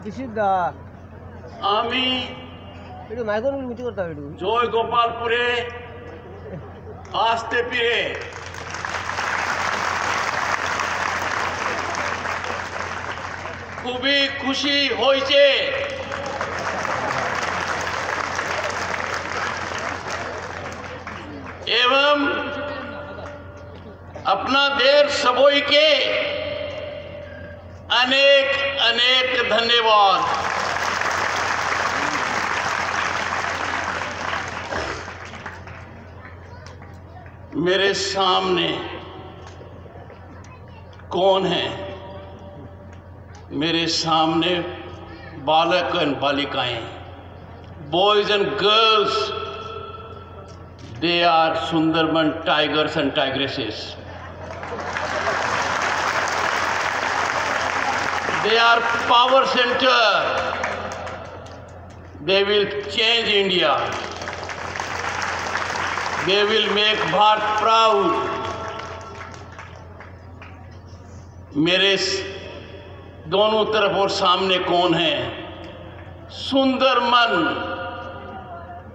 বিশুদ্ধা আমি একটু মাইক্রোফোন মিটি করতে হবে একটু জয় গোপালপুরে আসতে পেরে খুবই খুশি হয়েছে। এবং আপনাদের সবাইকে अनेक अनेक धन्यवाद। मेरे सामने कौन है? मेरे सामने बालक और बालिकाएं, boys and girls, they are Sundarban tigers and tigresses. They are power center. They will change India. They will make Bharat proud. मेरे दोनों तरफ और सामने कौन है? सुंदरमन,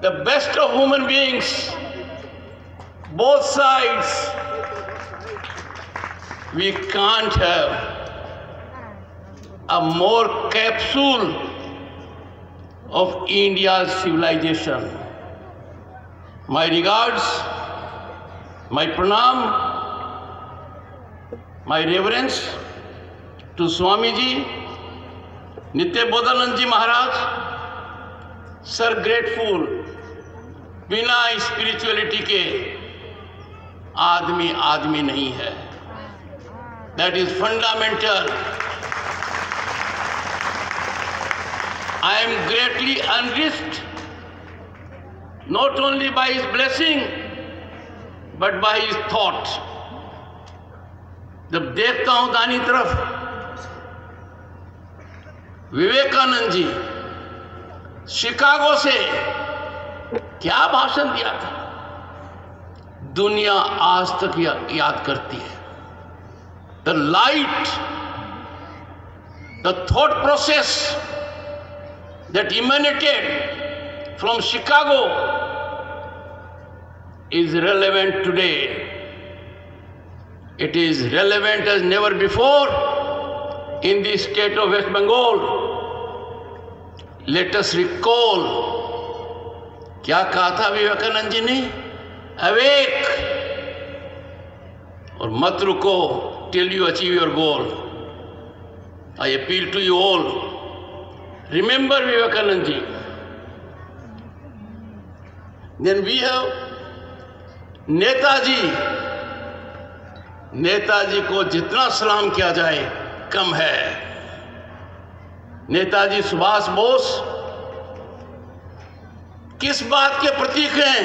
the best of human beings, both sides. We can't have a more capsule of India's civilization. My regards, my pranam, my reverence to Swamiji, Nityabodanand Ji Maharaj. Sir, grateful. बिना spirituality के आदमी आदमी नहीं है. That is fundamental. I am greatly enriched not only by his blessing but by his thought. जब देखता हूं दानी तरफ विवेकानंद जी शिकागो से क्या भाषण दिया था, दुनिया आज तक याद करती है. The light, the thought process that emanated from Chicago is relevant today. It is relevant as never before in the state of West Bengal. Let us recall, क्या कहा था विवेकानंद जी ने? Awake और मत रुको till you achieve your goal. I appeal to you all. Remember Vivekanand ji. Then we have Netaji. Netaji को जितना सलाम किया जाए कम है. नेताजी सुभाष बोस किस बात के प्रतीक हैं?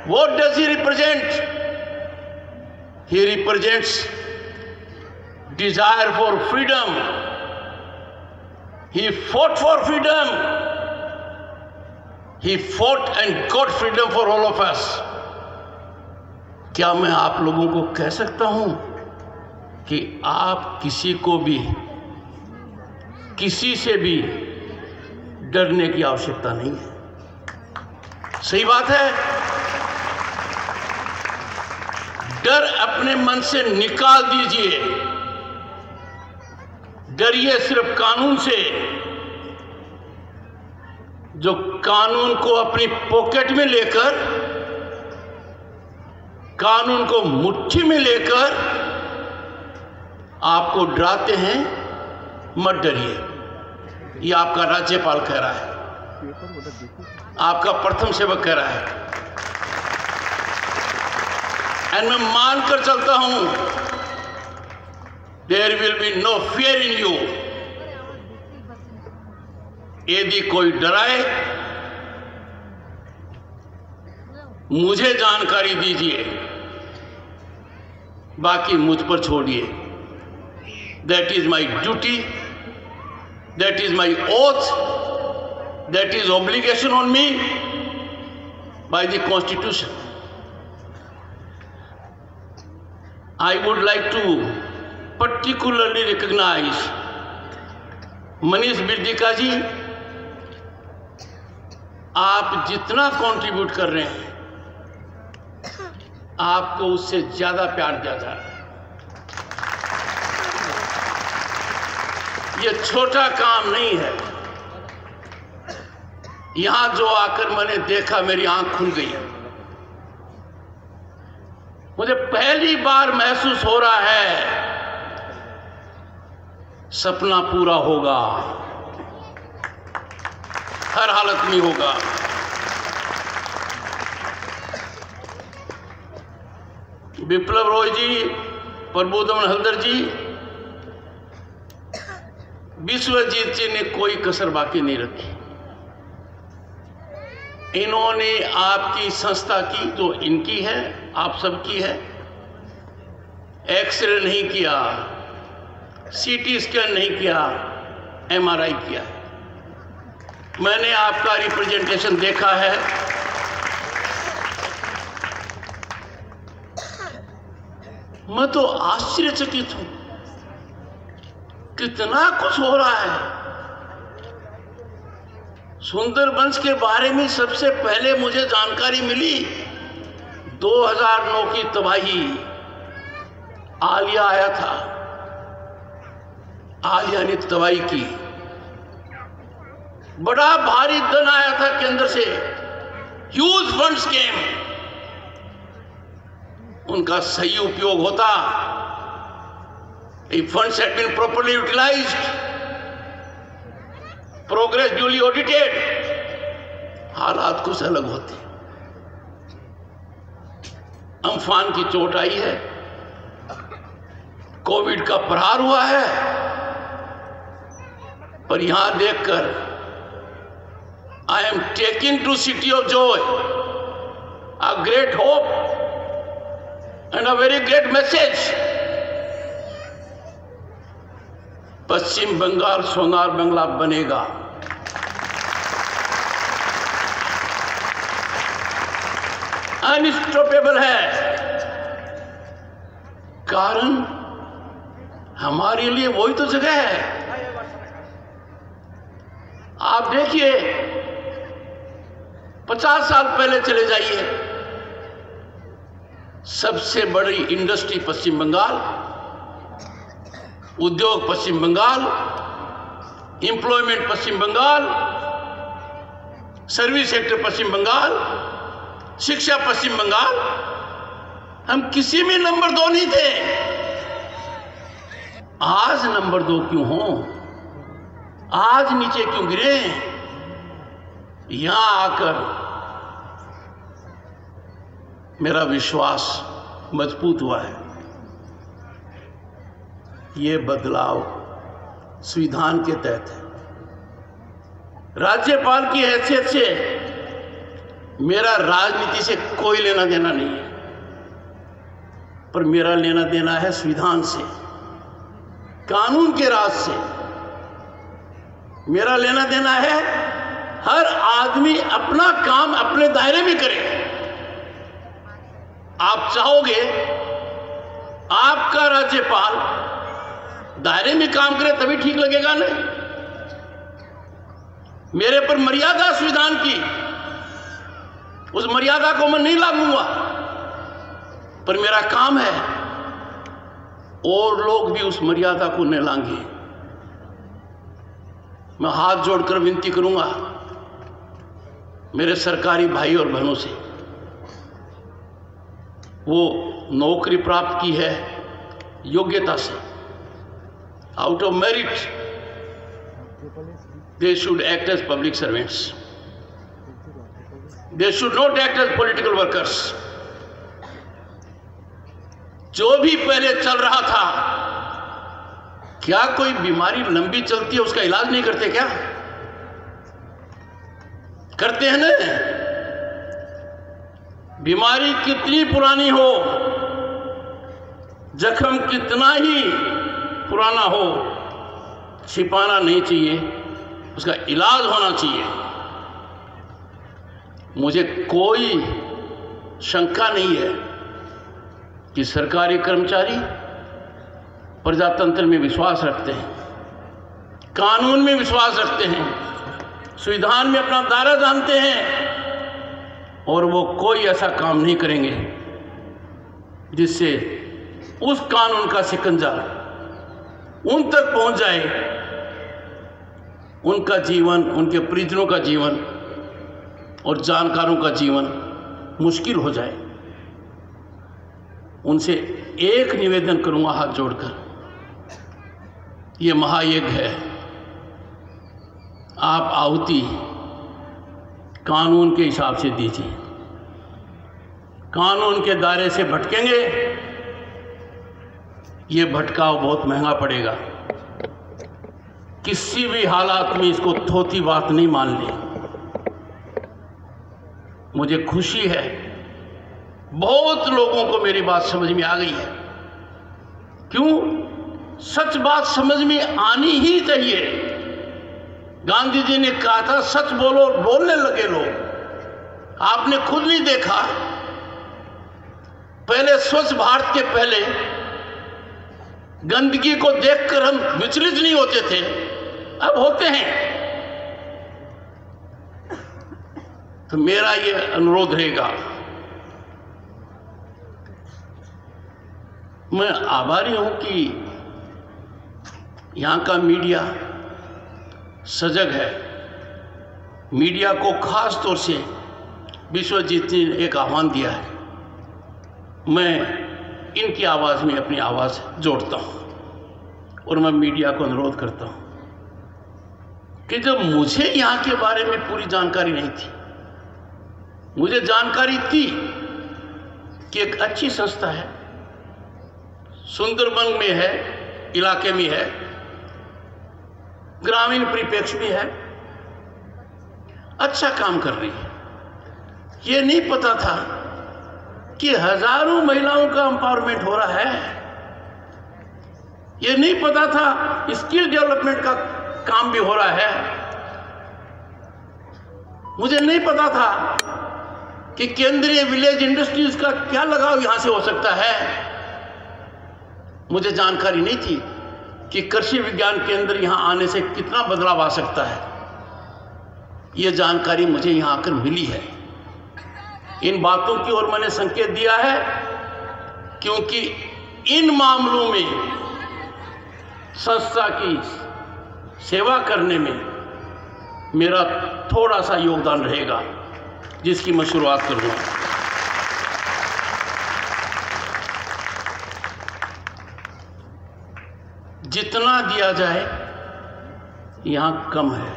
What does he represent? He represents desire for freedom. He fought for freedom. He fought and got freedom for all of us. क्या मैं आप लोगों को कह सकता हूं कि आप किसी को भी किसी से भी डरने की आवश्यकता नहीं है? सही बात है. डर अपने मन से निकाल दीजिए. डरिए सिर्फ कानून से. जो कानून को अपनी पॉकेट में लेकर, कानून को मुट्ठी में लेकर आपको डराते हैं, मत डरिए. ये आपका राज्यपाल कह रहा है, आपका प्रथम सेवक कह रहा है. और मैं मानकर चलता हूं, there will be no fear in you. यदि कोई डराए, मुझे जानकारी दीजिए, बाकी मुझ पर छोड़िए. That is my duty, that is my oath, that is obligation on me by the Constitution. I would like to particularly recognize Manish बिर्दिका जी, आप जितना कंट्रीब्यूट कर रहे हैं आपको उससे ज्यादा प्यार दिया जा रहा है। ये छोटा काम नहीं है। यहां जो आकर मैंने देखा मेरी आंख खुल गई। मुझे पहली बार महसूस हो रहा है सपना पूरा होगा, हर हालत में होगा। विप्लव रॉय जी, प्रबोधन हल्दर जी, विश्वजीत जी ने कोई कसर बाकी नहीं रखी। इन्होंने आपकी संस्था की, जो इनकी है, आप सबकी है, एक्सरे नहीं किया, सीटी स्कैन नहीं किया, एमआरआई किया है। मैंने आपका रिप्रेजेंटेशन देखा है। मैं तो आश्चर्यचकित हूं, कितना कुछ हो रहा है। सुंदरबंस के बारे में सबसे पहले मुझे जानकारी मिली 2009 की तबाही। आलिया आया था, आलिया ने तबाही की, बड़ा भारी धन आया था केंद्र से, ह्यूज फंड्स केम। उनका सही उपयोग होता, if funds had been properly utilized, progress duly audited, हालात कुछ अलग होते। अम्फान की चोट आई है, कोविड का प्रहार हुआ है, पर यहां देखकर I am taken to city of joy, a great hope and a very great message. पश्चिम बंगाल सोनार बंगला बनेगा। अनस्टॉपेबल है। कारण हमारे लिए वही तो जगह है। आप देखिए, 50 साल पहले चले जाइए, सबसे बड़ी इंडस्ट्री पश्चिम बंगाल, उद्योग पश्चिम बंगाल, एम्प्लॉयमेंट पश्चिम बंगाल, सर्विस सेक्टर पश्चिम बंगाल, शिक्षा पश्चिम बंगाल। हम किसी में नंबर 2 नहीं थे। आज नंबर 2 क्यों हो? आज नीचे क्यों गिरे? यहां आकर मेरा विश्वास मजबूत हुआ है। ये बदलाव संविधान के तहत है। राज्यपाल की हैसियत से मेरा राजनीति से कोई लेना देना नहीं है, पर मेरा लेना देना है संविधान से, कानून के राज से। मेरा लेना देना है हर आदमी अपना काम अपने दायरे में करे। आप चाहोगे आपका राज्यपाल दायरे में काम करे तभी ठीक लगेगा ना। मेरे पर मर्यादा संविधान की, उस मर्यादा को मैं नहीं लागूंगा, पर मेरा काम है और लोग भी उस मर्यादा को नहीं लांघे। मैं हाथ जोड़कर विनती करूंगा मेरे सरकारी भाई और बहनों से, वो नौकरी प्राप्त की है योग्यता से, out of merit, they should act as public servants. They should not act as political workers. जो भी पहले चल रहा था, क्या कोई बीमारी लंबी चलती है उसका इलाज नहीं करते क्या? करते हैं ना। बीमारी कितनी पुरानी हो, जख्म कितना ही पुराना हो, छिपाना नहीं चाहिए, उसका इलाज होना चाहिए। मुझे कोई शंका नहीं है कि सरकारी कर्मचारी प्रजातंत्र में विश्वास रखते हैं, कानून में विश्वास रखते हैं, संविधान में अपना दायरा जानते हैं, और वो कोई ऐसा काम नहीं करेंगे जिससे उस कानून का शिकंजा उन तक पहुंच जाए, उनका जीवन, उनके परिजनों का जीवन और जानकारों का जीवन मुश्किल हो जाए। उनसे एक निवेदन करूंगा हाथ जोड़कर, ये महायज्ञ है, आप आहुति कानून के हिसाब से दीजिए। कानून के दायरे से भटकेंगे, ये भटकाव बहुत महंगा पड़ेगा। किसी भी हालात में इसको थोथी बात नहीं मान ली। मुझे खुशी है, बहुत लोगों को मेरी बात समझ में आ गई है। क्यों? सच बात समझ में आनी ही चाहिए। गांधी जी ने कहा था, सच बोलो, बोलने लगे लोग। आपने खुद नहीं देखा, पहले स्वच्छ भारत के पहले गंदगी को देखकर हम विचलित नहीं होते थे, अब होते हैं। तो मेरा ये अनुरोध रहेगा, मैं आभारी हूं कि यहां का मीडिया सजग है। मीडिया को खास तौर से विश्वजीत ने एक आह्वान दिया है, मैं इनकी आवाज़ में अपनी आवाज़ जोड़ता हूं और मैं मीडिया को अनुरोध करता हूं कि जब मुझे यहाँ के बारे में पूरी जानकारी नहीं थी, मुझे जानकारी थी कि एक अच्छी संस्था है, सुंदरबन में है, इलाके में है, ग्रामीण परिप्रेक्ष्य भी है, अच्छा काम कर रही है। ये नहीं पता था कि हजारों महिलाओं का एम्पावरमेंट हो रहा है। ये नहीं पता था स्किल डेवलपमेंट का काम भी हो रहा है। मुझे नहीं पता था कि केंद्रीय विलेज इंडस्ट्रीज का क्या लगाव यहां से हो सकता है। मुझे जानकारी नहीं थी कि कृषि विज्ञान केंद्र यहां आने से कितना बदलाव आ सकता है। यह जानकारी मुझे यहां आकर मिली है। इन बातों की ओर मैंने संकेत दिया है क्योंकि इन मामलों में संस्था की सेवा करने में मेरा थोड़ा सा योगदान रहेगा, जिसकी मैं शुरुआत करूंगा। जितना दिया जाए यहां कम है,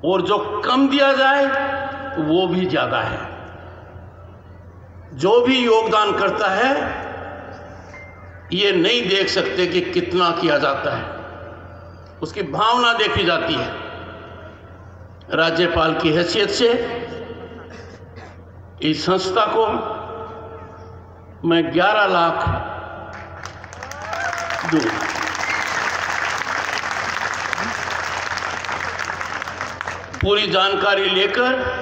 और जो कम दिया जाए वो भी ज्यादा है। जो भी योगदान करता है ये नहीं देख सकते कि कितना किया जाता है, उसकी भावना देखी जाती है। राज्यपाल की हैसियत से इस संस्था को मैं 11 लाख दूं। पूरी जानकारी लेकर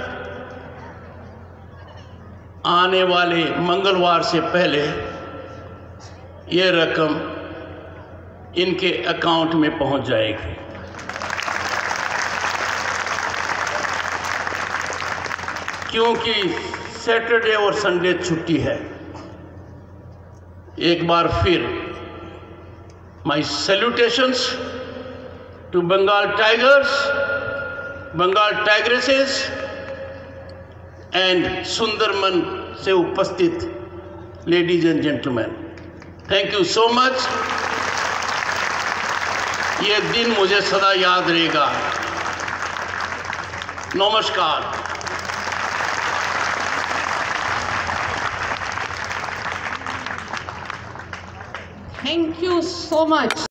आने वाले मंगलवार से पहले ये रकम इनके अकाउंट में पहुंच जाएगी। क्योंकि सैटरडे और संडे छुट्टी है। एक बार फिर my salutations to Bengal tigers, Bengal tigresses and Sundarban से उपस्थित ladies and gentleman, thank you so much. ये दिन मुझे सदा याद रहेगा। नमस्कार। Thank you so much.